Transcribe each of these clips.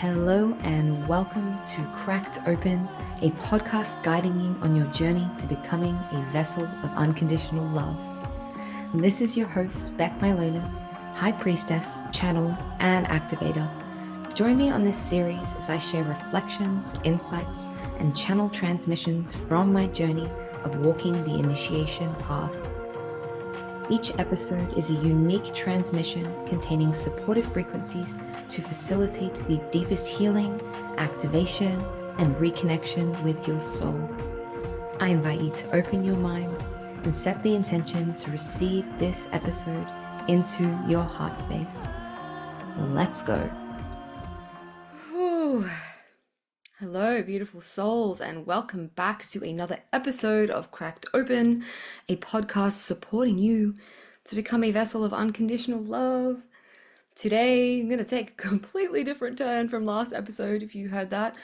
Hello and welcome to Cracked Open, a podcast guiding you on your journey to becoming a vessel of unconditional love. And this is your host, Beck Milonis, High Priestess, Channel, and Activator. Join me on this series as I share reflections, insights, and channel transmissions from my journey of walking the initiation path. Each episode is a unique transmission containing supportive frequencies to facilitate the deepest healing, activation, and reconnection with your soul. I invite you to open your mind and set the intention to receive this episode into your heart space. Let's go. Whew. Hello, beautiful souls, and welcome back to another episode of Cracked Open, a podcast supporting you to become a vessel of unconditional love. Today, I'm going to take a completely different turn from last episode, if you heard that.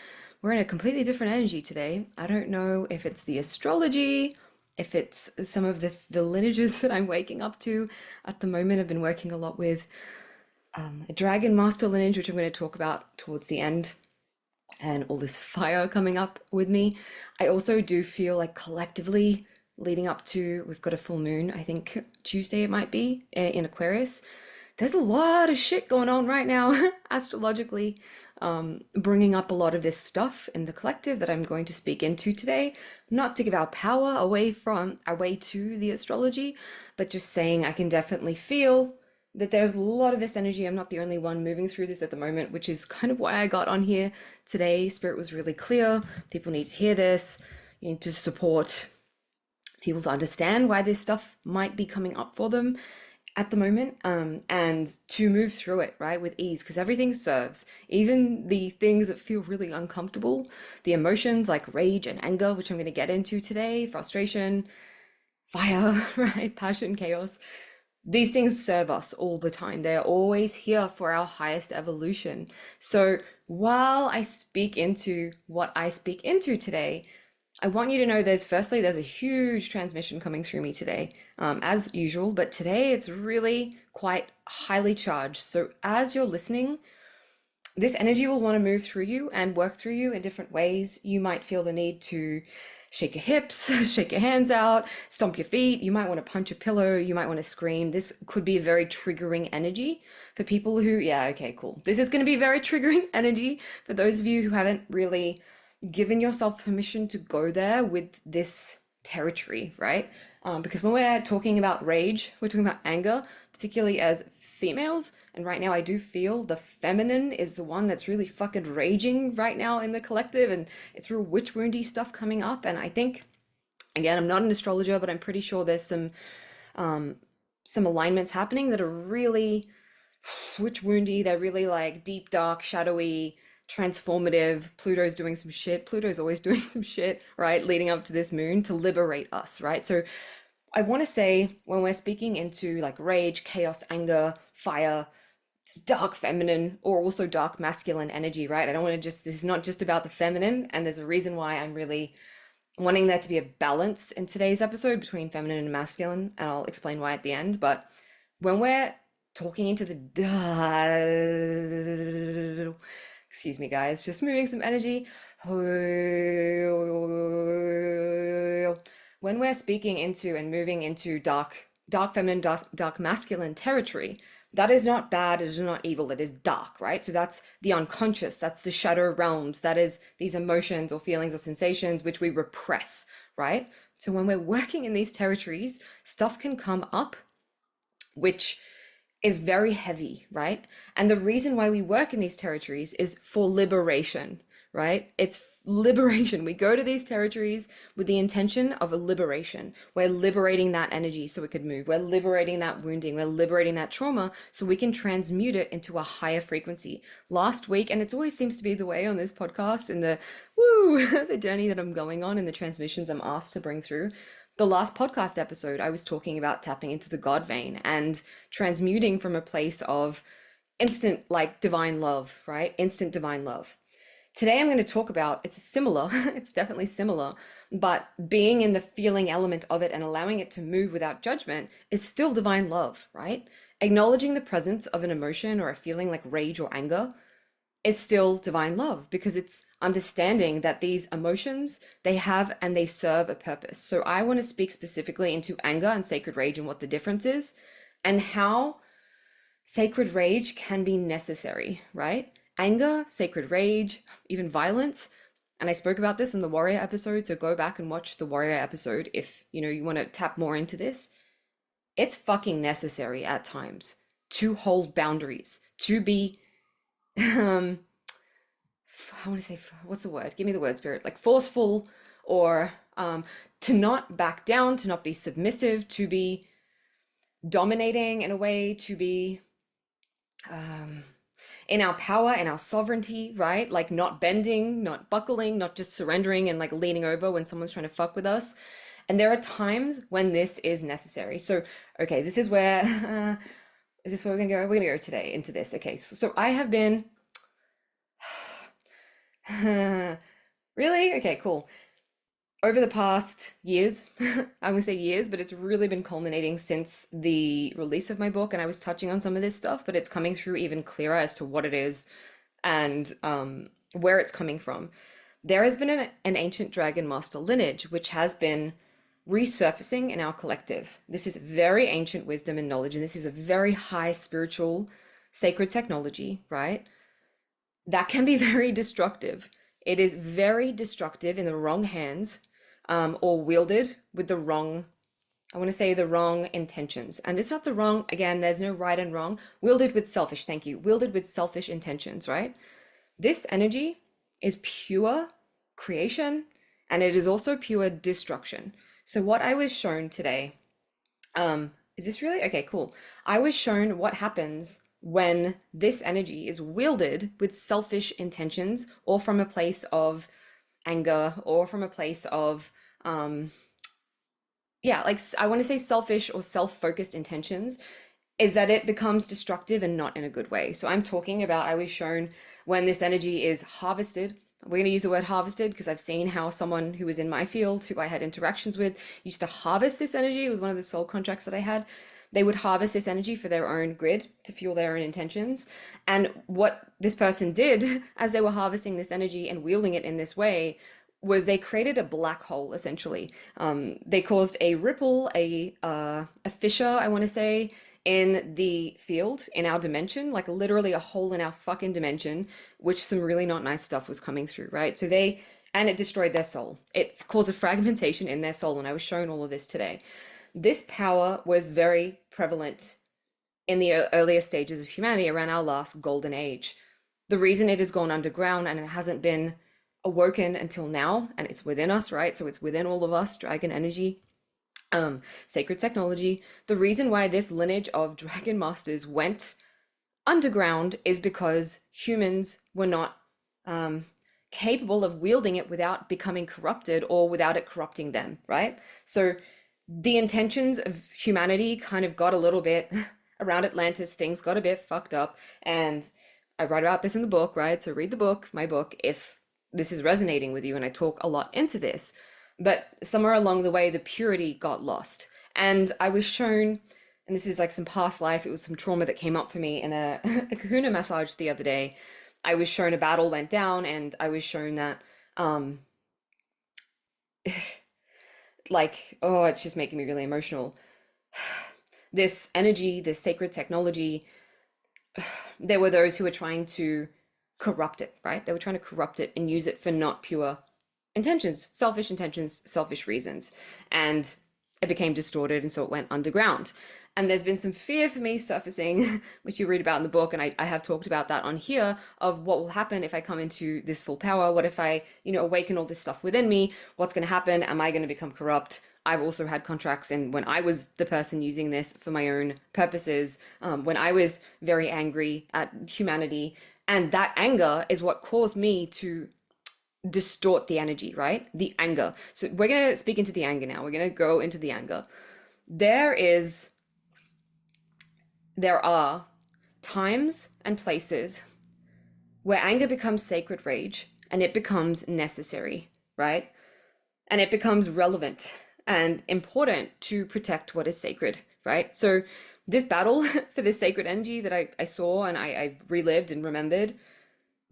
We're in a completely different energy today. I don't know if it's the astrology, if it's some of the lineages that I'm waking up to. At the moment, I've been working a lot with a dragon master lineage, which I'm going to talk about towards the end, and all this fire coming up with me. I also do feel like collectively leading up to, we've got a full moon, I think Tuesday it might be, in Aquarius. There's a lot of shit going on right now astrologically, bringing up a lot of this stuff in the collective that I'm going to speak into today. Not to give our power away to the astrology, but just saying I can definitely feel that there's a lot of this energy. I'm not the only one moving through this at the moment, which is kind of why I got on here today. Spirit was really clear. People need to hear this. You need to support people to understand why this stuff might be coming up for them at the moment, and to move through it, right, with ease, because everything serves. Even the things that feel really uncomfortable, the emotions like rage and anger, which I'm going to get into today, frustration, fire, right, passion, chaos. These things serve us all the time. They're always here for our highest evolution. So while I speak into what I speak into today, I want you to know there's a huge transmission coming through me today, as usual, but today it's really quite highly charged. So as you're listening, this energy will want to move through you and work through you in different ways. You might feel the need to shake your hips, shake your hands out, stomp your feet. You might want to punch a pillow. You might want to scream. This could be a very triggering energy for people who, yeah, okay, cool. This is going to be very triggering energy for those of you who haven't really given yourself permission to go there with this territory, right? Because when we're talking about rage, we're talking about anger, particularly as females. And right now I do feel the feminine is the one that's really fucking raging right now in the collective, and it's real witch woundy stuff coming up. And I think, again, I'm not an astrologer, but I'm pretty sure there's some alignments happening that are really witch woundy. They're really like deep, dark, shadowy, transformative. Pluto's doing some shit. Pluto's always doing some shit, right? Leading up to this moon to liberate us, right? So I want to say, when we're speaking into like rage, chaos, anger, fire, it's dark feminine or also dark masculine energy, right? I don't want to this is not just about the feminine, and there's a reason why I'm really wanting there to be a balance in today's episode between feminine and masculine, and I'll explain why at the end. But when we're talking into the excuse me guys, just moving some energy. When we're speaking into and moving into dark feminine, dark masculine territory, that is not bad, it is not evil, it is dark, right? So that's the unconscious, that's the shadow realms, that is these emotions or feelings or sensations which we repress, right? So when we're working in these territories, stuff can come up which is very heavy, right? And the reason why we work in these territories is for liberation, right? It's liberation. We go to these territories with the intention of a liberation. We're liberating that energy so it could move. We're liberating that wounding. We're liberating that trauma so we can transmute it into a higher frequency. Last week, and it always seems to be the way on this podcast, in the the journey that I'm going on and the transmissions I'm asked to bring through. The last podcast episode, I was talking about tapping into the God vein and transmuting from a place of instant, like, divine love, right? Instant divine love. Today I'm going to talk about, it's definitely similar, but being in the feeling element of it and allowing it to move without judgment is still divine love, right? Acknowledging the presence of an emotion or a feeling like rage or anger is still divine love, because it's understanding that these emotions, they have and they serve a purpose. So I want to speak specifically into anger and sacred rage and what the difference is, and how sacred rage can be necessary, right? Anger, sacred rage, even violence. And I spoke about this in the warrior episode, so go back and watch the warrior episode if you want to tap more into this. It's fucking necessary at times to hold boundaries, to be I want to say, what's the word? Give me the word, spirit. Like forceful, or to not back down, to not be submissive, to be dominating in a way, to be in our power and our sovereignty, right? Like not bending, not buckling, not just surrendering and like leaning over when someone's trying to fuck with us. And there are times when this is necessary. So, okay, this is where, is this where we're gonna go? We're gonna go today into this. Okay, so I have been, really? Okay, cool. Over the past years, I would say years, but it's really been culminating since the release of my book. And I was touching on some of this stuff, but it's coming through even clearer as to what it is and where it's coming from. There has been an ancient dragon master lineage, which has been resurfacing in our collective. This is very ancient wisdom and knowledge, and this is a very high spiritual, sacred technology, right? That can be very destructive. It is very destructive in the wrong hands, or wielded with the wrong, I want to say the wrong intentions. And it's not the wrong, again, there's no right and wrong. Wielded with selfish, thank you. Wielded with selfish intentions, right? This energy is pure creation, and it is also pure destruction. So what I was shown today, is this really? Okay, cool. I was shown what happens when this energy is wielded with selfish intentions, or from a place of anger, or from a place of yeah, like I want to say selfish or self-focused intentions, is that it becomes destructive and not in a good way. So I'm talking about, I was shown when this energy is harvested. We're going to use the word harvested because I've seen how someone who was in my field, who I had interactions with, used to harvest this energy. It was one of the soul contracts that I had. They would harvest this energy for their own grid to fuel their own intentions. And what this person did as they were harvesting this energy and wielding it in this way was they created a black hole, essentially. They caused a ripple, a fissure, I want to say, in the field, in our dimension, like literally a hole in our fucking dimension, which some really not nice stuff was coming through, right? And it destroyed their soul. It caused a fragmentation in their soul, and I was shown all of this today. This power was very prevalent in the earlier stages of humanity, around our last golden age. The reason it has gone underground and it hasn't been awoken until now, and it's within us, right? So it's within all of us, dragon energy, sacred technology. The reason why this lineage of dragon masters went underground is because humans were not capable of wielding it without becoming corrupted, or without it corrupting them, right? So the intentions of humanity kind of got a little bit around Atlantis, things got a bit fucked up. And I write about this in the book, right? So read the book, my book, if this is resonating with you, and I talk a lot into this. But somewhere along the way, the purity got lost. And I was shown, and this is like some past life, it was some trauma that came up for me in a kahuna massage the other day. I was shown a battle went down, and I was shown that like, oh, it's just making me really emotional. This energy, this sacred technology, there were those who were trying to corrupt it, right? They were trying to corrupt it and use it for not pure intentions, selfish reasons. And it became distorted, and so it went underground. And there's been some fear for me surfacing, which you read about in the book, and I have talked about that on here, of what will happen if I come into this full power. What if I, awaken all this stuff within me? What's going to happen? Am I going to become corrupt? I've also had contracts, and when I was the person using this for my own purposes, when I was very angry at humanity, and that anger is what caused me to distort the energy, right? The anger. So we're going to speak into the anger now. We're going to go into the anger. There are times and places where anger becomes sacred rage, and it becomes necessary, right? And it becomes relevant and important to protect what is sacred, right? So this battle for this sacred energy that I saw and I relived and remembered,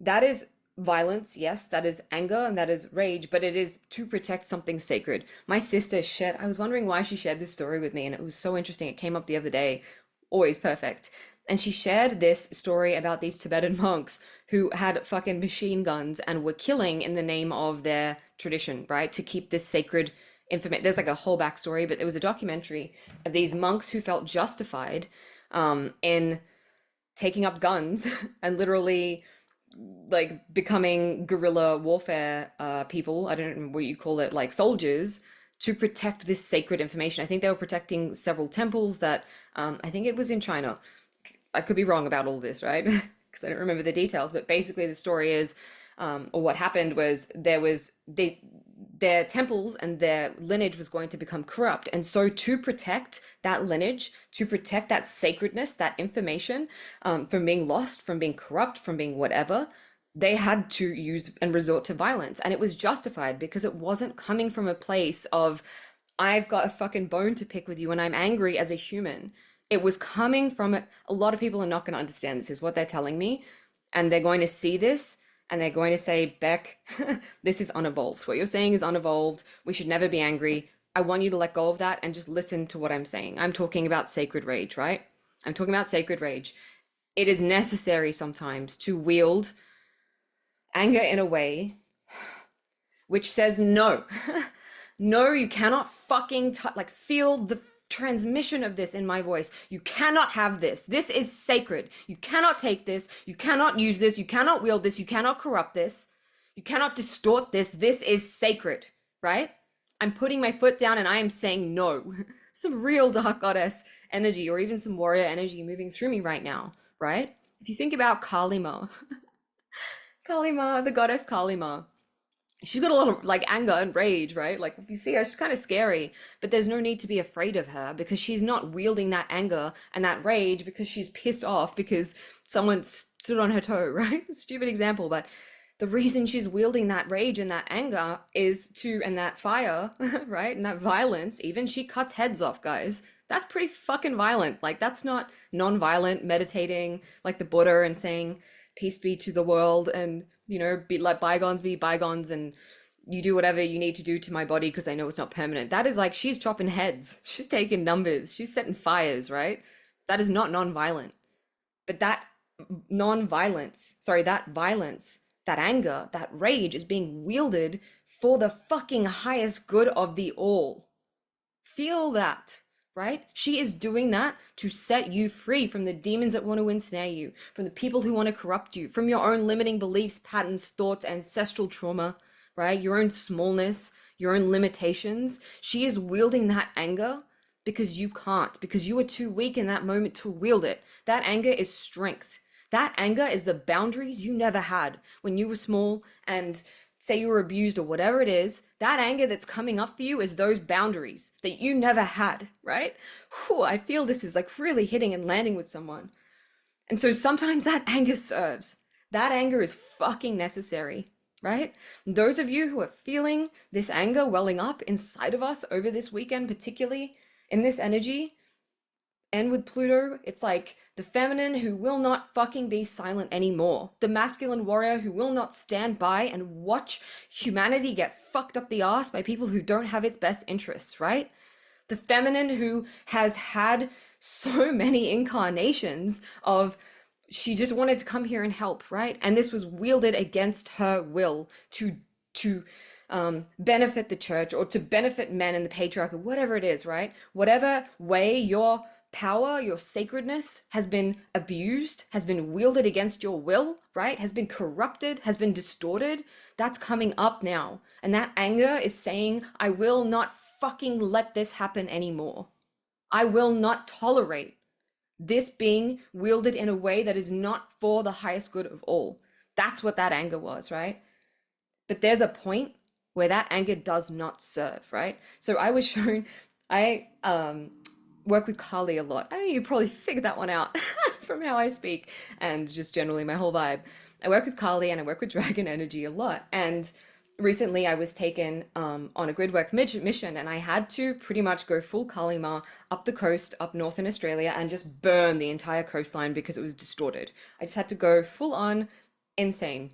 That is violence, yes, that is anger and that is rage, but it is to protect something sacred. My sister shared, I was wondering why she shared this story with me, and it was so interesting. It came up the other day, always perfect. And she shared this story about these Tibetan monks who had fucking machine guns and were killing in the name of their tradition, right? To keep this sacred information. There's like a whole backstory, but there was a documentary of these monks who felt justified in taking up guns and literally like becoming guerrilla warfare people. I don't know what you call it, like soldiers, to protect this sacred information. I think they were protecting several temples that I think it was in China. I could be wrong about all this, right? Because I don't remember the details, but basically the story is, or what happened was their temples and their lineage was going to become corrupt. And so to protect that lineage, to protect that sacredness, that information from being lost, from being corrupt, from being whatever, they had to use and resort to violence. And it was justified because it wasn't coming from a place of, I've got a fucking bone to pick with you and I'm angry as a human. It was coming from a lot of people are not going to understand this, is what they're telling me. And they're going to see this and they're going to say, Beck, this is unevolved. What you're saying is unevolved. We should never be angry. I want you to let go of that and just listen to what I'm saying. I'm talking about sacred rage, right? I'm talking about sacred rage. It is necessary sometimes to wield anger in a way which says no. No, you cannot fucking like feel the transmission of this in my voice. You cannot have this. This is sacred. You cannot take this. You cannot use this. You cannot wield this. You cannot corrupt this. You cannot distort this. This is sacred, right? I'm putting my foot down and I am saying no. Some real dark goddess energy or even some warrior energy moving through me right now, right? If you think about Kali Ma, Kali Ma, the goddess Kali Ma, she's got a lot of like anger and rage, right? Like if you see her, she's kind of scary, but there's no need to be afraid of her because she's not wielding that anger and that rage because she's pissed off because someone stood on her toe, right? Stupid example, but the reason she's wielding that rage and that anger is to, and that fire, right? And that violence, even she cuts heads off, guys. That's pretty fucking violent. Like that's not non-violent meditating like the Buddha and saying, peace be to the world and be let bygones be bygones and you do whatever you need to do to my body because I know it's not permanent. That is like she's chopping heads, she's taking numbers, she's setting fires, right? That is not non-violent. But that non-violence, sorry, that violence, that anger, that rage is being wielded for the fucking highest good of the all. Feel that, right? She is doing that to set you free from the demons that want to ensnare you, from the people who want to corrupt you, from your own limiting beliefs, patterns, thoughts, ancestral trauma, right? Your own smallness, your own limitations. She is wielding that anger because you can't, because you are too weak in that moment to wield it. That anger is strength. That anger is the boundaries you never had when you were small and say you were abused or whatever it is. That anger that's coming up for you is those boundaries that you never had, right? Whew, I feel this is like really hitting and landing with someone. And so sometimes that anger serves. That anger is fucking necessary, right? Those of you who are feeling this anger welling up inside of us over this weekend, particularly in this energy, and with Pluto, it's like the feminine who will not fucking be silent anymore. The masculine warrior who will not stand by and watch humanity get fucked up the ass by people who don't have its best interests, right? The feminine who has had so many incarnations of she just wanted to come here and help, right? And this was wielded against her will to benefit the church or to benefit men in the patriarchy, whatever it is, right? Whatever way your power, your sacredness has been abused, has been wielded against your will, right? Has been corrupted, has been distorted. That's coming up now. And that anger is saying, I will not fucking let this happen anymore. I will not tolerate this being wielded in a way that is not for the highest good of all. That's what that anger was, right? But there's a point where that anger does not serve, right? So I was shown, I work with Kali a lot. I know you probably figured that one out from how I speak and just generally my whole vibe. I work with Kali and I work with dragon energy a lot. And recently I was taken on a grid work mission and I had to pretty much go full Kali Ma up the coast, up north in Australia and just burn the entire coastline because it was distorted. I just had to go full on insane.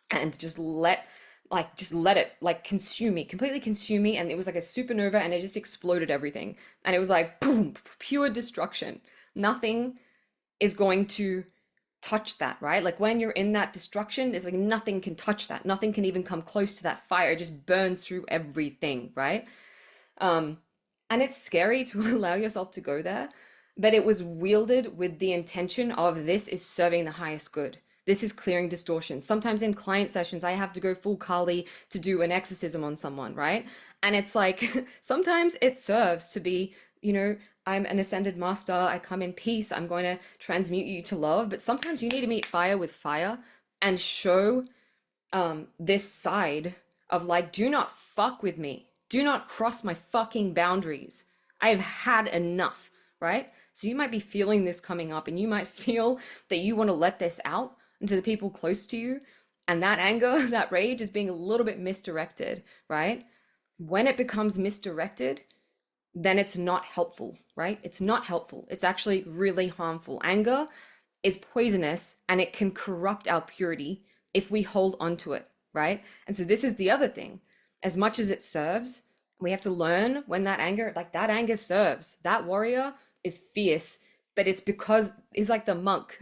And just let it like consume me, completely consume me. And it was like a supernova and it just exploded everything. And it was like boom, pure destruction. Nothing is going to touch that, right? Like when you're in that destruction, it's like nothing can touch that. Nothing can even come close to that fire. It just burns through everything, right? Um, and it's scary to allow yourself to go there, but it was wielded with the intention of this is serving the highest good. This is clearing distortion. Sometimes in client sessions, I have to go full Kali to do an exorcism on someone, right? And it's like sometimes it serves to be, I'm an ascended master. I come in peace. I'm going to transmute you to love. But sometimes you need to meet fire with fire and show this side of like, do not fuck with me. Do not cross my fucking boundaries. I have had enough, right? So you might be feeling this coming up and you might feel that you want to let this out into the people close to you. And that anger, that rage is being a little bit misdirected, right? When it becomes misdirected, then it's not helpful, right? It's not helpful. It's actually really harmful. Anger is poisonous and it can corrupt our purity if we hold on to it, right? And so this is the other thing. As much as it serves, we have to learn when that anger serves. That warrior is fierce, but it's because he's like the monk.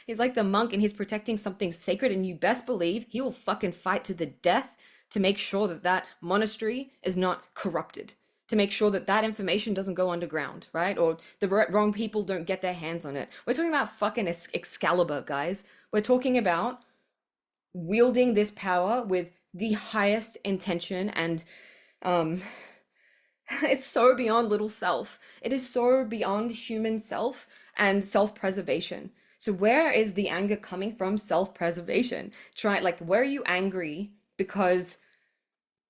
He's like the monk and he's protecting something sacred. And you best believe he will fucking fight to the death to make sure that that monastery is not corrupted, to make sure that that information doesn't go underground, right? Or the wrong people don't get their hands on it. We're talking about fucking Excalibur, guys. We're talking about wielding this power with the highest intention and um it's so beyond little self. It is so beyond human self and self-preservation. So where is the anger coming from? Self-preservation. Try like where are you angry because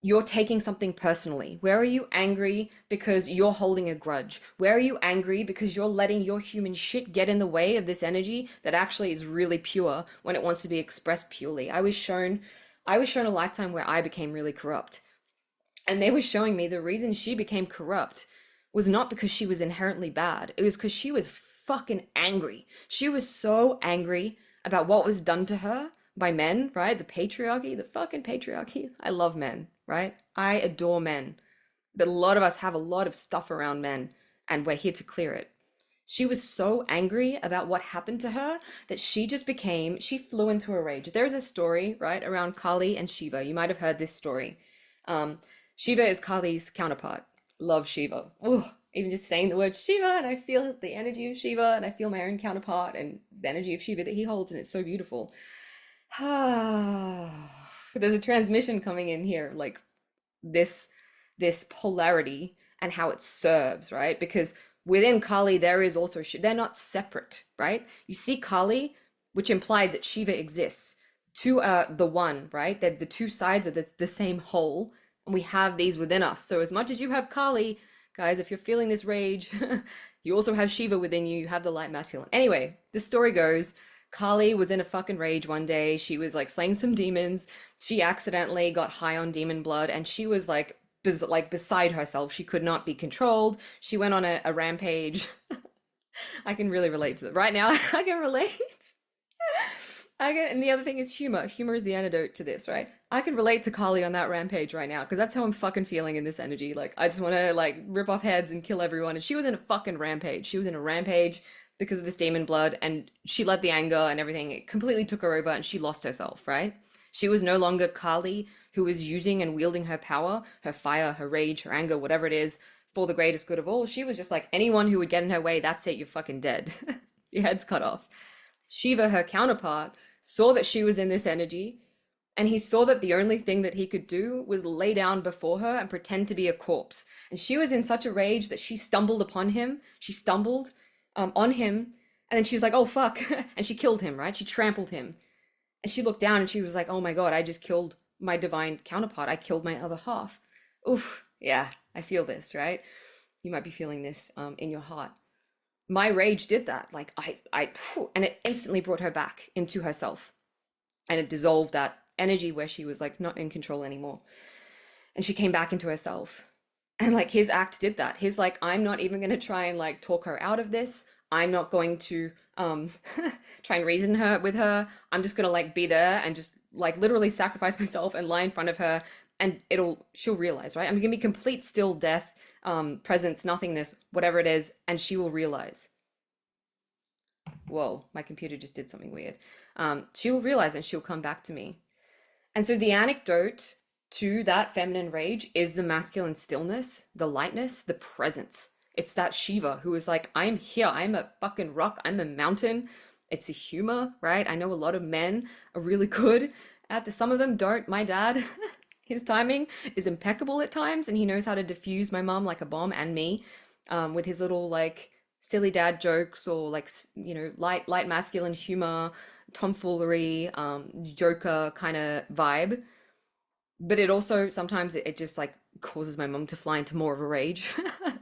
you're taking something personally? Where are you angry because you're holding a grudge? Where are you angry because you're letting your human shit get in the way of this energy that actually is really pure when it wants to be expressed purely? I was shown a lifetime where I became really corrupt. And they were showing me the reason she became corrupt was not because she was inherently bad. It was because she was fucking angry. She was so angry about what was done to her by men, right? The patriarchy, the fucking patriarchy. I love men, right? I adore men. But a lot of us have a lot of stuff around men, and we're here to clear it. She was so angry about what happened to her that she flew into a rage. There's a story, right, around Kali and Shiva. You might have heard this story. Um, Shiva is Kali's counterpart. Love Shiva. Ooh, even just saying the word Shiva, and I feel the energy of Shiva, and I feel my own counterpart and the energy of Shiva that he holds, and it's so beautiful. There's a transmission coming in here, like this this polarity and how it serves, right? Because within Kali there is also they're not separate, right? You see Kali, which implies that Shiva exists. Two are the one, right? That the two sides of the same whole, and we have these within us. So as much as you have Kali, guys, if you're feeling this rage, you also have Shiva within you. You have the light masculine. Anyway, the story goes Kali was in a fucking rage one day. She was like slaying some demons. She accidentally got high on demon blood and she was like beside herself. She could not be controlled. She went on a rampage. I can really relate to that. Right now, I can relate. And the other thing is humor. Humor is the antidote to this, right? I can relate to Kali on that rampage right now because that's how I'm fucking feeling in this energy. Like, I just want to like rip off heads and kill everyone. And she was in a fucking rampage. She was in a rampage because of this demon blood, and she let the anger and everything. It completely took her over, and she lost herself. Right? She was no longer Kali, who was using and wielding her power, her fire, her rage, her anger, whatever it is, for the greatest good of all. She was just like anyone who would get in her way. That's it. You're fucking dead. Your head's cut off. Shiva, her counterpart, saw that she was in this energy, and he saw that the only thing that he could do was lay down before her and pretend to be a corpse. And she was in such a rage that she stumbled upon him. She stumbled on him, and then she's like, oh fuck. And she killed him, right? She trampled him. And she looked down and she was like, oh my God, I just killed my divine counterpart. I killed my other half. Oof. Yeah, I feel this, right? You might be feeling this in your heart. My rage did that. Like and it instantly brought her back into herself, and it dissolved that energy where she was like not in control anymore, and she came back into herself. And like his act did that. He's like, I'm not even going to try and like talk her out of this. I'm not going to um try and reason her with her. I'm just gonna like be there and just like literally sacrifice myself and lie in front of her, and she'll realize, right? I'm gonna be complete still death, presence, nothingness, whatever it is, and she will realize, whoa, my computer just did something weird. She will realize and she'll come back to me. And so the anecdote to that feminine rage is the masculine stillness, the lightness, the presence. It's that Shiva who is like, I'm here, I'm a fucking rock, I'm a mountain. It's a humor, right? I know a lot of men are really good at this. Some of them don't. My dad, his timing is impeccable at times, and he knows how to diffuse my mom like a bomb and me, with his little like silly dad jokes or like light masculine humor, tomfoolery, joker kind of vibe. But it also sometimes it just like causes my mom to fly into more of a rage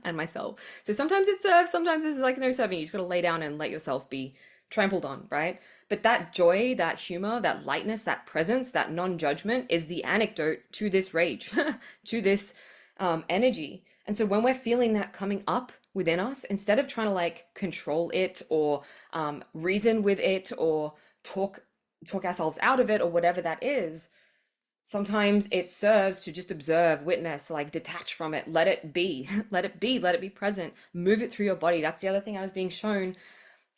and myself. So sometimes it serves, sometimes it's like no serving. You just got to lay down and let yourself be trampled on, right? But that joy, that humor, that lightness, that presence, that non-judgment is the antidote to this rage, to this energy. And so when we're feeling that coming up within us, instead of trying to like control it or reason with it or talk ourselves out of it or whatever that is, sometimes it serves to just observe, witness, like detach from it, let it be, let it be, let it be present, move it through your body. That's the other thing I was being shown.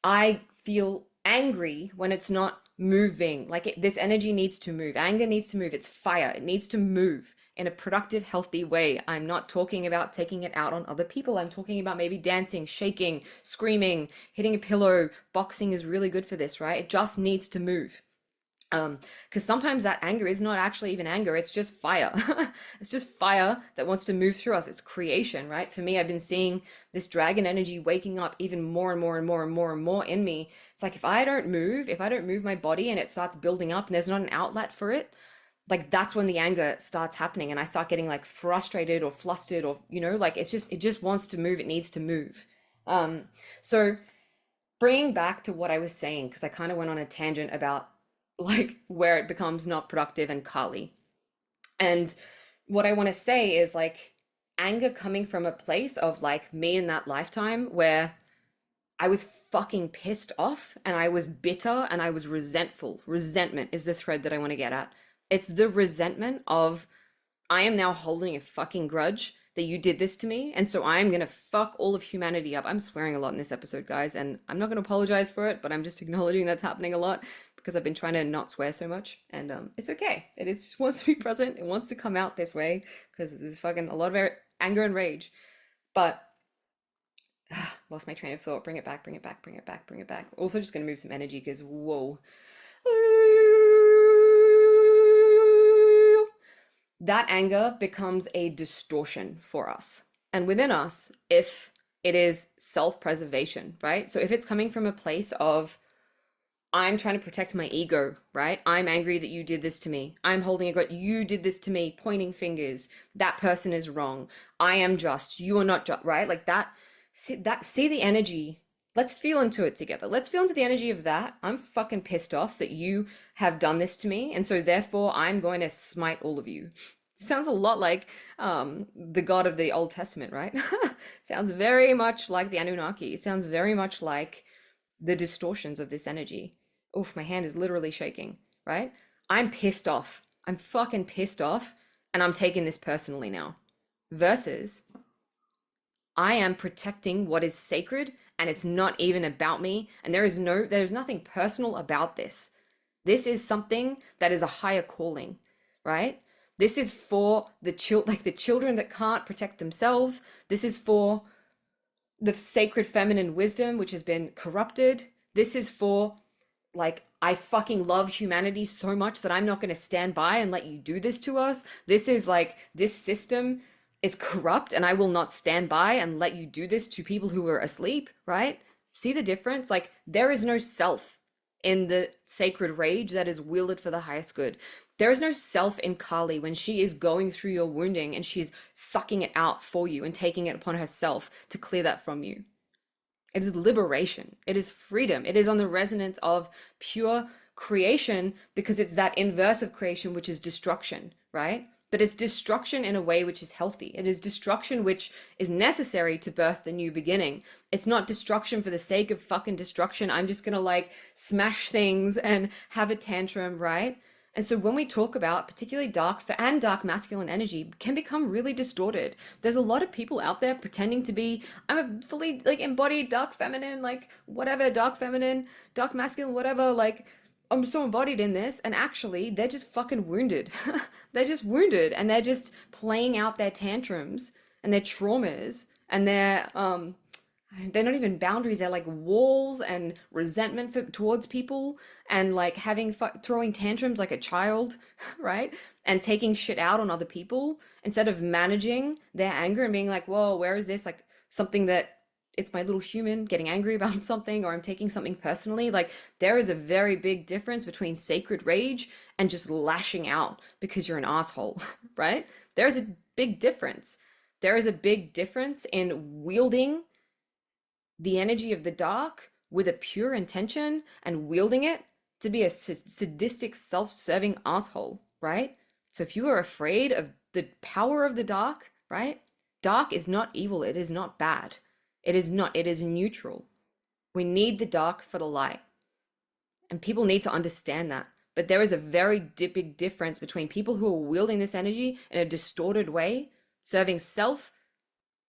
I feel angry when it's not moving. Like this energy needs to move. Anger needs to move. It's fire. It needs to move in a productive, healthy way. I'm not talking about taking it out on other people. I'm talking about maybe dancing, shaking, screaming, hitting a pillow. Boxing is really good for this, right? It just needs to move. Because sometimes that anger is not actually even anger, it's just fire. It's just fire that wants to move through us. It's creation, right? For me, I've been seeing this dragon energy waking up even more and more and more and more and more in me. It's like if I don't move my body and it starts building up and there's not an outlet for it, like that's when the anger starts happening and I start getting like frustrated or flustered or like it just wants to move, it needs to move. So bringing back to what I was saying, because I kind of went on a tangent about like where it becomes not productive and Kali. And what I want to say is like anger coming from a place of like me in that lifetime where I was fucking pissed off and I was bitter and I was resentful. Resentment is the thread that I want to get at. It's the resentment of I am now holding a fucking grudge that you did this to me, and so I'm gonna fuck all of humanity up. I'm swearing a lot in this episode, guys, and I'm not gonna apologize for it, but I'm just acknowledging that's happening a lot because I've been trying to not swear so much, and it's okay. It is wants to be present. It wants to come out this way because there's fucking a lot of anger and rage. But lost my train of thought. Bring it back. Bring it back. Bring it back. Bring it back. Also, just gonna move some energy because whoa. That anger becomes a distortion for us. And within us, if it is self-preservation, right? So if it's coming from a place of, I'm trying to protect my ego, right? I'm angry that you did this to me. I'm holding a grudge. You did this to me, pointing fingers. That person is wrong. I am just. You are not just, right? Like that. See the energy. Let's feel into it together. Let's feel into the energy of that. I'm fucking pissed off that you have done this to me. And so therefore I'm going to smite all of you. Sounds a lot like the god of the Old Testament, right? Sounds very much like the Anunnaki. It sounds very much like the distortions of this energy. Oof, my hand is literally shaking, right? I'm pissed off. I'm fucking pissed off, and I'm taking this personally now. Versus, I am protecting what is sacred, and it's not even about me, and there's nothing personal about this. This is something that is a higher calling, right? This is for the children that can't protect themselves. This is for the sacred feminine wisdom which has been corrupted. This is for like I fucking love humanity so much that I'm not going to stand by and let you do this to us. This is like this system is corrupt and I will not stand by and let you do this to people who are asleep, right? See the difference? Like there is no self in the sacred rage that is wielded for the highest good. There is no self in Kali when she is going through your wounding and she's sucking it out for you and taking it upon herself to clear that from you. It is liberation. It is freedom. It is on the resonance of pure creation because it's that inverse of creation, which is destruction, right? but it's destruction in a way which is healthy. It is destruction which is necessary to birth the new beginning. It's not destruction for the sake of fucking destruction. I'm just gonna like smash things and have a tantrum, right? And so when we talk about particularly dark masculine energy can become really distorted. There's a lot of people out there pretending to be, I'm a fully like embodied dark feminine, like whatever, dark feminine, dark masculine, whatever, like I'm so embodied in this, and actually they're just fucking wounded. They're just wounded and they're just playing out their tantrums and their traumas and they're not even boundaries, they're like walls and resentment towards people and like throwing tantrums like a child, right? And taking shit out on other people instead of managing their anger and being like, whoa, where is this? Like something that it's my little human getting angry about something, or I'm taking something personally. Like there is a very big difference between sacred rage and just lashing out because you're an asshole, right? There's a big difference. There is a big difference in wielding the energy of the dark with a pure intention and wielding it to be a sadistic, self-serving asshole, right? So if you are afraid of the power of the dark, right? Dark is not evil, it is not bad. It is not, it is neutral. We need the dark for the light. And people need to understand that. But there is a very big difference between people who are wielding this energy in a distorted way, serving self,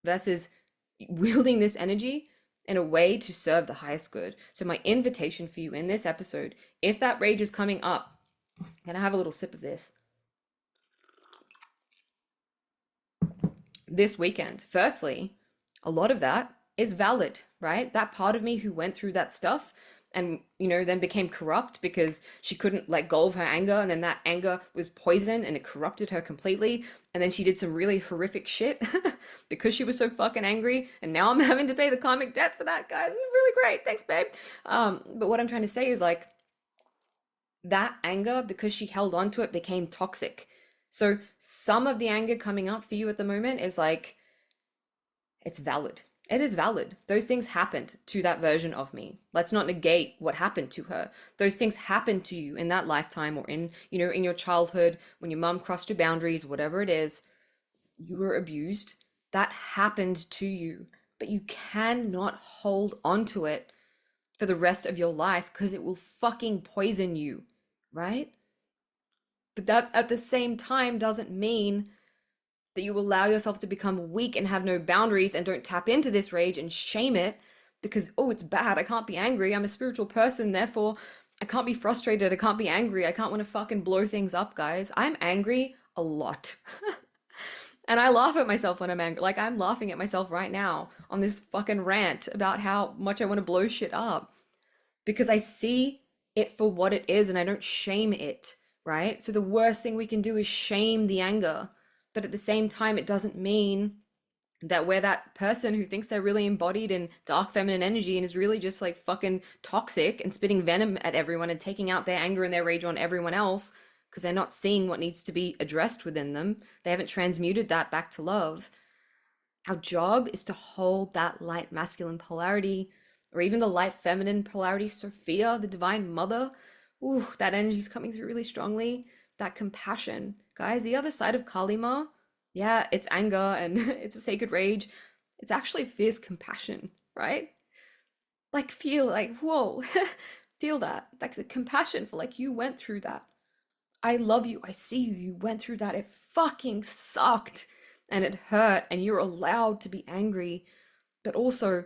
versus wielding this energy in a way to serve the highest good. So my invitation for you in this episode, if that rage is coming up, can I have a little sip of this? This weekend, firstly, a lot of that is valid, right? That part of me who went through that stuff and, then became corrupt because she couldn't let go of her anger. And then that anger was poison and it corrupted her completely. And then she did some really horrific shit because she was so fucking angry. And now I'm having to pay the karmic debt for that, guys. It's really great. Thanks, babe. But what I'm trying to say is like that anger, because she held on to it, became toxic. So some of the anger coming up for you at the moment is like, it's valid. It is valid. Those things happened to that version of me. Let's not negate what happened to her. Those things happened to you in that lifetime or in your childhood when your mom crossed your boundaries, whatever it is, you were abused. That happened to you, but you cannot hold on to it for the rest of your life because it will fucking poison you, right? But that at the same time doesn't mean that you allow yourself to become weak and have no boundaries and don't tap into this rage and shame it because, oh, it's bad. I can't be angry. I'm a spiritual person. Therefore, I can't be frustrated. I can't be angry. I can't want to fucking blow things up, guys. I'm angry a lot. And I laugh at myself when I'm angry. Like I'm laughing at myself right now on this fucking rant about how much I want to blow shit up because I see it for what it is and I don't shame it, right? So the worst thing we can do is shame the anger. But at the same time, it doesn't mean that we're that person who thinks they're really embodied in dark feminine energy and is really just like fucking toxic and spitting venom at everyone and taking out their anger and their rage on everyone else because they're not seeing what needs to be addressed within them. They haven't transmuted that back to love. Our job is to hold that light masculine polarity or even the light feminine polarity, Sophia, the divine mother. Ooh, that energy's coming through really strongly. That compassion. Guys, the other side of Kali Ma, yeah, it's anger and it's a sacred rage. It's actually fierce compassion, right? Like feel like, whoa, feel that. Like the compassion for like you went through that. I love you. I see you. You went through that. It fucking sucked and it hurt and you're allowed to be angry, but also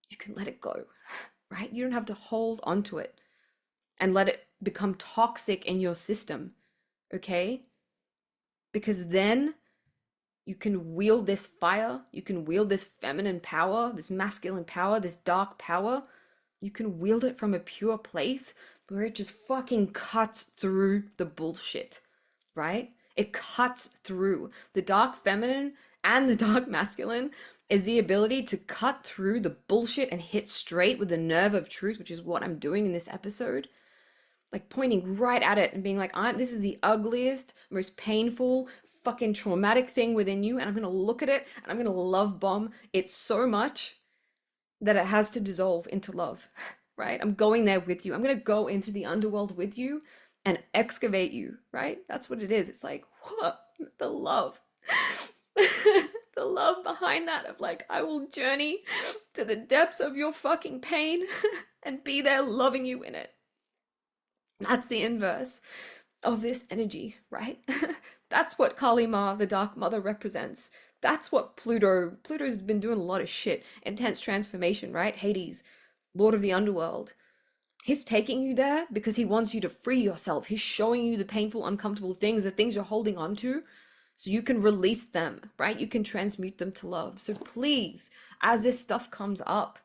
you can let it go, right? You don't have to hold onto it and let it become toxic in your system, okay? Because then you can wield this fire, you can wield this feminine power, this masculine power, this dark power. You can wield it from a pure place where it just fucking cuts through the bullshit, right? It cuts through. The dark feminine and the dark masculine is the ability to cut through the bullshit and hit straight with the nerve of truth, which is what I'm doing in this episode. Like pointing right at it and being like, this is the ugliest, most painful, fucking traumatic thing within you. And I'm going to look at it and I'm going to love bomb it so much that it has to dissolve into love, right? I'm going there with you. I'm going to go into the underworld with you and excavate you, right? That's what it is. It's like, what? The love. The love behind that of like, I will journey to the depths of your fucking pain and be there loving you in it. That's the inverse of this energy, right? That's what Kali Ma, the Dark Mother, represents. That's what Pluto's been doing a lot of shit. Intense transformation, right? Hades, Lord of the Underworld. He's taking you there because he wants you to free yourself. He's showing you the painful, uncomfortable things, the things you're holding on to, so you can release them, right? You can transmute them to love. So please, as this stuff comes up,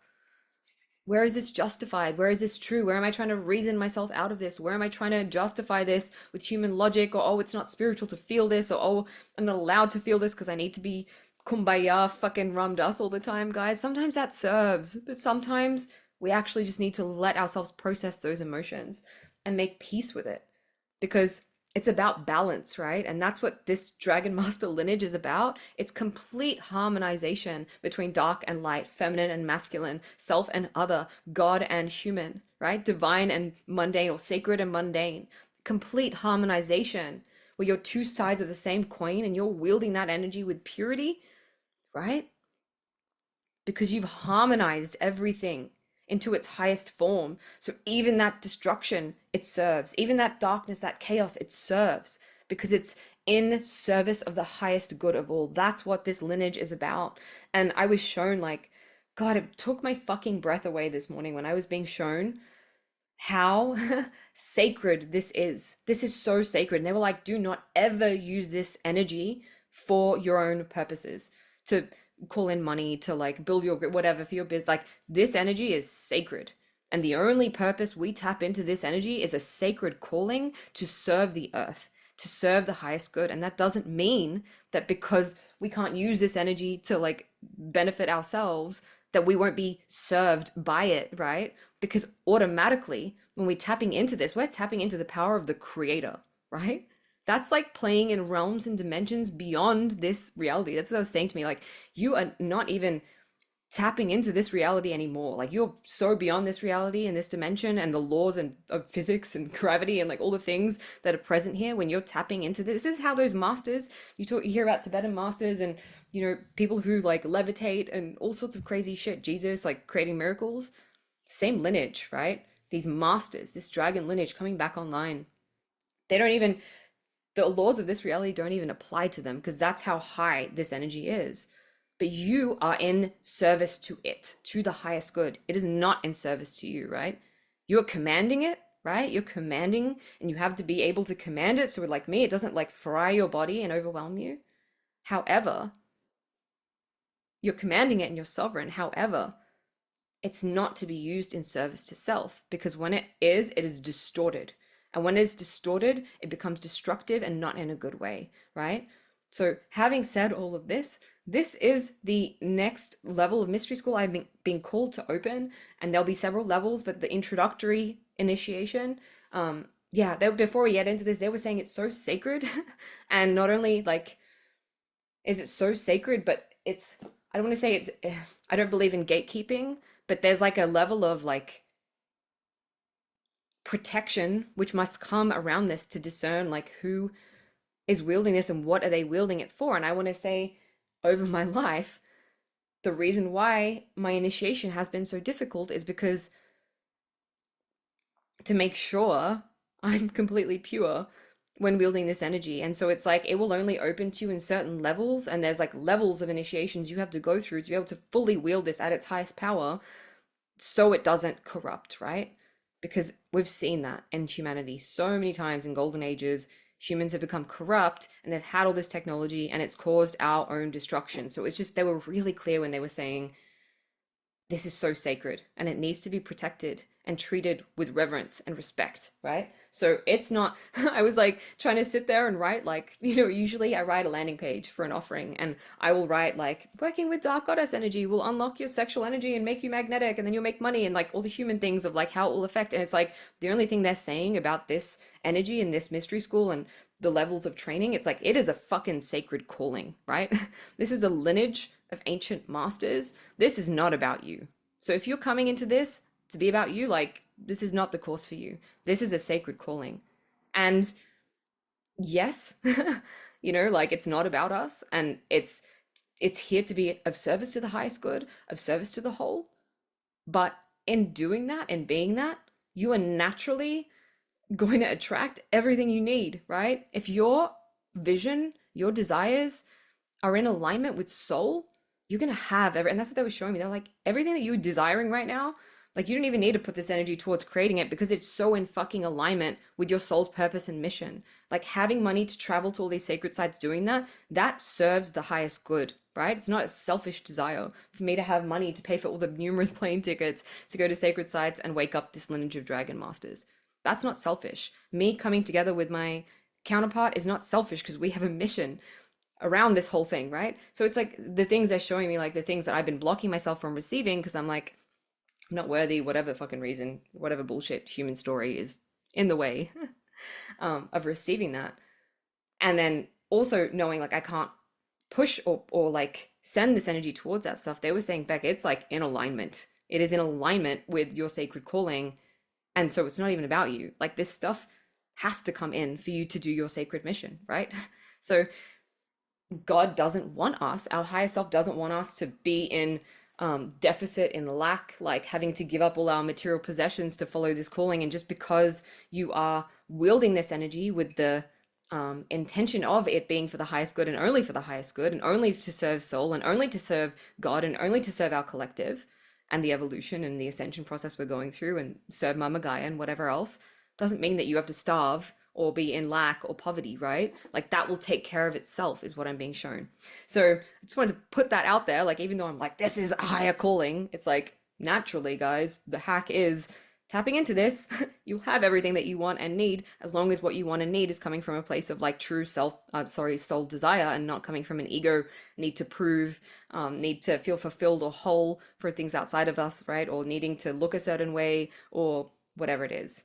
where is this justified? Where is this true? Where am I trying to reason myself out of this? Where am I trying to justify this with human logic? Or, oh, it's not spiritual to feel this. Or, oh, I'm not allowed to feel this because I need to be kumbaya fucking rum dust all the time, guys. Sometimes that serves, but sometimes we actually just need to let ourselves process those emotions and make peace with it, because it's about balance, right? And that's what this Dragon Master lineage is about. It's complete harmonization between dark and light, feminine and masculine, self and other, God and human, right? Divine and mundane, or sacred and mundane. Complete harmonization where you're two sides of the same coin and you're wielding that energy with purity, right? Because you've harmonized everything into its highest form. So even that destruction, it serves. Even that darkness, that chaos, it serves, because it's in service of the highest good of all. That's what this lineage is about. And I was shown, like, God, it took my fucking breath away this morning when I was being shown how sacred this is. This is so sacred. And they were like, do not ever use this energy for your own purposes, to call in money, to like build your whatever for your business. Like, this energy is sacred. And the only purpose we tap into this energy is a sacred calling to serve the earth, to serve the highest good. And that doesn't mean that because we can't use this energy to like benefit ourselves, that we won't be served by it, right? Because automatically, when we're tapping into this, we're tapping into the power of the creator, right? That's like playing in realms and dimensions beyond this reality. That's what I was saying to me. Like, you are not even tapping into this reality anymore. Like, you're so beyond this reality and this dimension and the laws and of physics and gravity and like all the things that are present here. When you're tapping into this, this is how those masters, you hear about Tibetan masters and, you know, people who like levitate and all sorts of crazy shit, Jesus like creating miracles. Same lineage, right? These masters, this dragon lineage coming back online, they don't even, the laws of this reality don't even apply to them, because that's how high this energy is. But you are in service to it, to the highest good. It is not in service to you, right? You're commanding it, right? You're commanding, and you have to be able to command it so, like me, it doesn't like fry your body and overwhelm you. However, you're commanding it and you're sovereign. However, it's not to be used in service to self, because when it is distorted. And when it's distorted, it becomes destructive and not in a good way, right? So having said all of this, this is the next level of mystery school I've been called to open, and there'll be several levels, but the introductory initiation, yeah, before we get into this, they were saying it's so sacred. And not only like is it so sacred, but it's, I don't want to say it's, I don't believe in gatekeeping, but there's like a level of like protection which must come around this to discern like who is wielding this and what are they wielding it for. And I want to say, over my life, the reason why my initiation has been so difficult is because to make sure I'm completely pure when wielding this energy. And so it's like it will only open to you in certain levels, and there's like levels of initiations you have to go through to be able to fully wield this at its highest power, so it doesn't corrupt, right? Because we've seen that in humanity so many times in golden ages. Humans have become corrupt and they've had all this technology and it's caused our own destruction. So it's just, they were really clear when they were saying this is so sacred and it needs to be protected and treated with reverence and respect, right? So it's not, I was like trying to sit there and write like, you know, usually I write a landing page for an offering and I will write like, working with dark goddess energy will unlock your sexual energy and make you magnetic and then you'll make money, and like all the human things of like how it will affect. And it's like the only thing they're saying about this energy in this mystery school and the levels of training, it's like it is a fucking sacred calling, right? This is a lineage of ancient masters. This is not about you. So if you're coming into this to be about you, like, this is not the course for you. This is a sacred calling. And yes, like it's not about us, and it's here to be of service to the highest good, of service to the whole. But in doing that and being that, you are naturally going to attract everything you need, right? If your vision, your desires are in alignment with soul, you're gonna have and that's what they were showing me. They're like, everything that you're desiring right now, like you don't even need to put this energy towards creating it because it's so in fucking alignment with your soul's purpose and mission. Like having money to travel to all these sacred sites, doing that, that serves the highest good, right? It's not a selfish desire for me to have money to pay for all the numerous plane tickets to go to sacred sites and wake up this lineage of dragon masters. That's not selfish. Me coming together with my counterpart is not selfish because we have a mission around this whole thing, right? So it's like the things they're showing me, like the things that I've been blocking myself from receiving because I'm like, I'm not worthy, whatever fucking reason, whatever bullshit human story is in the way of receiving that. And then also knowing like I can't push or like send this energy towards that stuff. They were saying, Beck, it's like in alignment. It is in alignment with your sacred calling. And so it's not even about you. Like this stuff has to come in for you to do your sacred mission, right? So God doesn't want us, our higher self doesn't want us to be in deficit, in lack, like having to give up all our material possessions to follow this calling. And just because you are wielding this energy with the intention of it being for the highest good and only for the highest good and only to serve soul and only to serve God and only to serve our collective and the evolution and the ascension process we're going through and serve Mama Gaia and whatever else, doesn't mean that you have to starve or be in lack or poverty, right? Like that will take care of itself, is what I'm being shown. So I just wanted to put that out there. Like, even though I'm like, this is a higher calling, it's like, naturally, guys, the hack is tapping into this. You'll have everything that you want and need as long as what you want and need is coming from a place of like true soul desire, and not coming from an ego need to prove, need to feel fulfilled or whole for things outside of us, right? Or needing to look a certain way or whatever it is.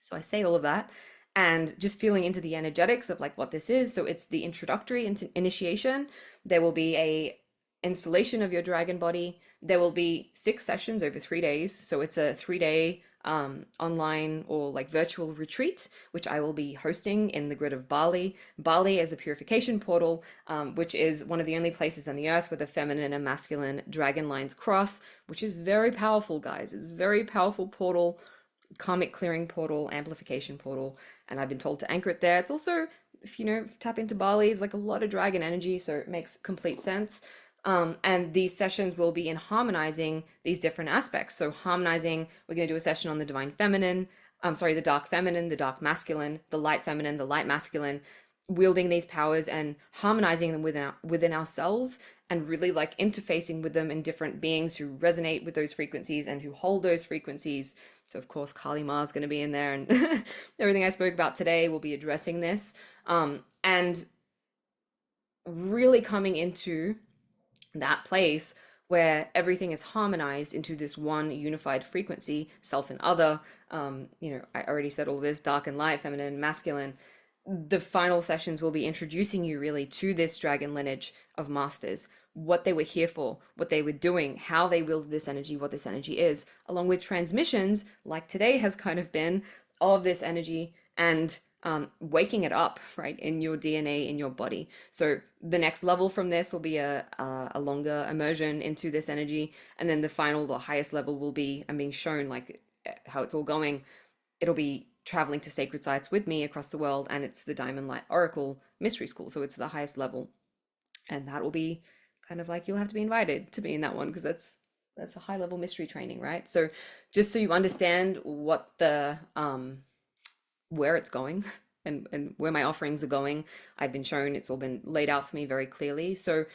So I say all of that and just feeling into the energetics of like what this is. So it's the introductory into initiation. There will be a installation of your dragon body. There will be 6 sessions over 3 days. So it's a 3 day online or like virtual retreat, which I will be hosting in the grid of Bali. Bali is a purification portal, which is one of the only places on the earth where the feminine and masculine dragon lines cross, which is very powerful, guys. It's a very powerful portal, karmic clearing portal, amplification portal, and I've been told to anchor it there. It's also, if tap into Bali, it's like a lot of dragon energy, so it makes complete sense. And these sessions will be in harmonizing these different aspects. So harmonizing, we're going to do a session on the divine feminine, the dark feminine, the dark masculine, the light feminine, the light masculine, wielding these powers and harmonizing them within ourselves, and really like interfacing with them in different beings who resonate with those frequencies and who hold those frequencies. So of course Kali Ma is going to be in there, and everything I spoke about today will be addressing this, and really coming into that place where everything is harmonized into this one unified frequency, self and other. I already said all this, dark and light, feminine and masculine. The final sessions will be introducing you really to this dragon lineage of masters, what they were here for, what they were doing, how they wielded this energy, what this energy is, along with transmissions, like today has kind of been, of this energy, and waking it up, right, in your DNA, in your body. So the next level from this will be a longer immersion into this energy. And then the highest level will be, I'm being shown like how it's all going. It'll be traveling to sacred sites with me across the world, and it's the Diamond Light Oracle Mystery School. So it's the highest level. And that will be kind of like, you'll have to be invited to be in that one, because that's a high level mystery training, right? So just so you understand what the where it's going and where my offerings are going, I've been shown, it's all been laid out for me very clearly. So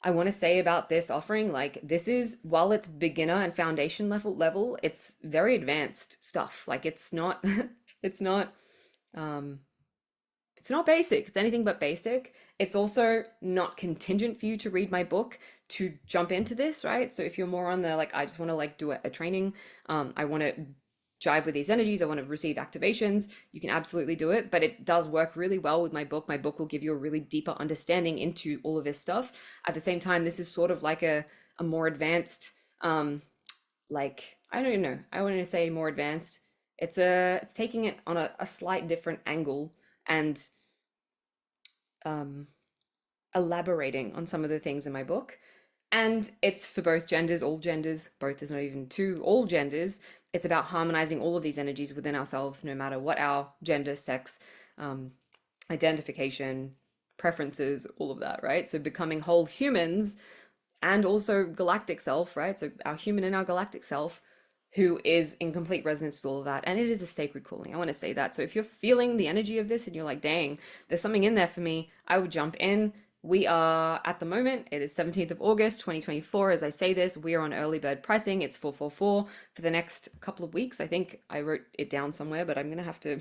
I want to say about this offering, like, this is, while it's beginner and foundation level, it's very advanced stuff. Like, it's not it's not it's not basic. It's anything but basic. It's also not contingent for you to read my book to jump into this, right? So if you're more on the like, I just want to like do a training, I want to jive with these energies, I want to receive activations, you can absolutely do it. But it does work really well with my book. My book will give you a really deeper understanding into all of this stuff. At the same time, this is sort of like a more advanced, like, I don't even know, I want to say more advanced. It's taking it on a slight different angle and um, elaborating on some of the things in my book. And it's for both genders, all genders, both is not even two, all genders. It's about harmonizing all of these energies within ourselves, no matter what our gender, sex, um, identification, preferences, all of that, right? So becoming whole humans and also galactic self, right? So our human and our galactic self, who is in complete resonance with all of that. And it is a sacred calling. I want to say that. So if you're feeling the energy of this and you're like, dang, there's something in there for me, I would jump in. We are at the moment, it is 17th of August, 2024. As I say this, we are on early bird pricing. It's 444 for the next couple of weeks. I think I wrote it down somewhere, but I'm going to have to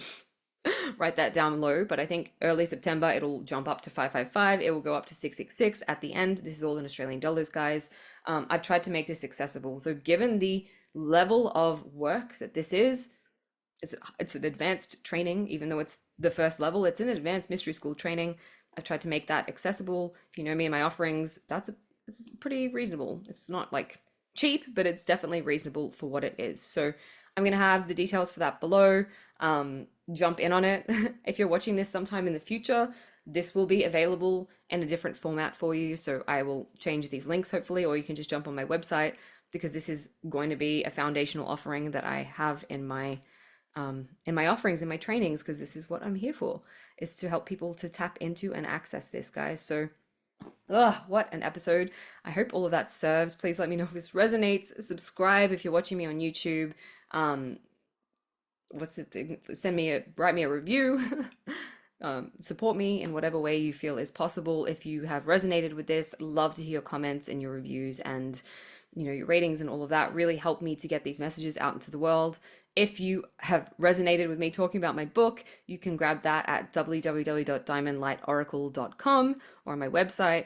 write that down low. But I think early September, it'll jump up to 555. It will go up to 666 at the end. This is all in Australian dollars, guys. I've tried to make this accessible. So given the level of work that this is, it's an advanced training, even though it's the first level, it's an advanced mystery school training. I tried to make that accessible. If you know me and my offerings, it's pretty reasonable. It's not like cheap, but it's definitely reasonable for what it is. So I'm gonna have the details for that below. Jump in on it. If you're watching this sometime in the future, this will be available in a different format for you. So I will change these links hopefully, or you can just jump on my website, because this is going to be a foundational offering that I have in my offerings, in my trainings, because this is what I'm here for, is to help people to tap into and access this, guys. So what an episode. I hope all of that serves. Please let me know if this resonates. Subscribe if you're watching me on YouTube. Write me a review. Support me in whatever way you feel is possible. If you have resonated with this, love to hear your comments and your reviews, and your ratings and all of that really help me to get these messages out into the world. If you have resonated with me talking about my book, you can grab that at www.diamondlightoracle.com or on my website.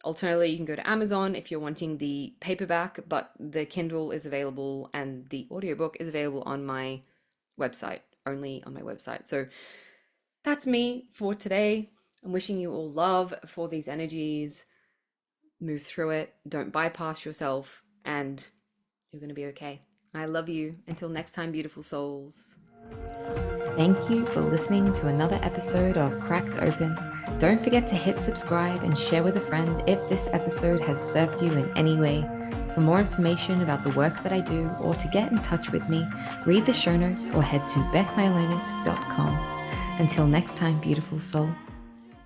Alternatively, you can go to Amazon if you're wanting the paperback, but the Kindle is available and the audiobook is available on my website, only on my website. So that's me for today. I'm wishing you all love for these energies. Move through it. Don't bypass yourself, and you're going to be okay. I love you. Until next time, beautiful souls. Thank you for listening to another episode of Cracked Open. Don't forget to hit subscribe and share with a friend if this episode has served you in any way. For more information about the work that I do, or to get in touch with me, read the show notes or head to beckmylonis.com. Until next time, beautiful soul.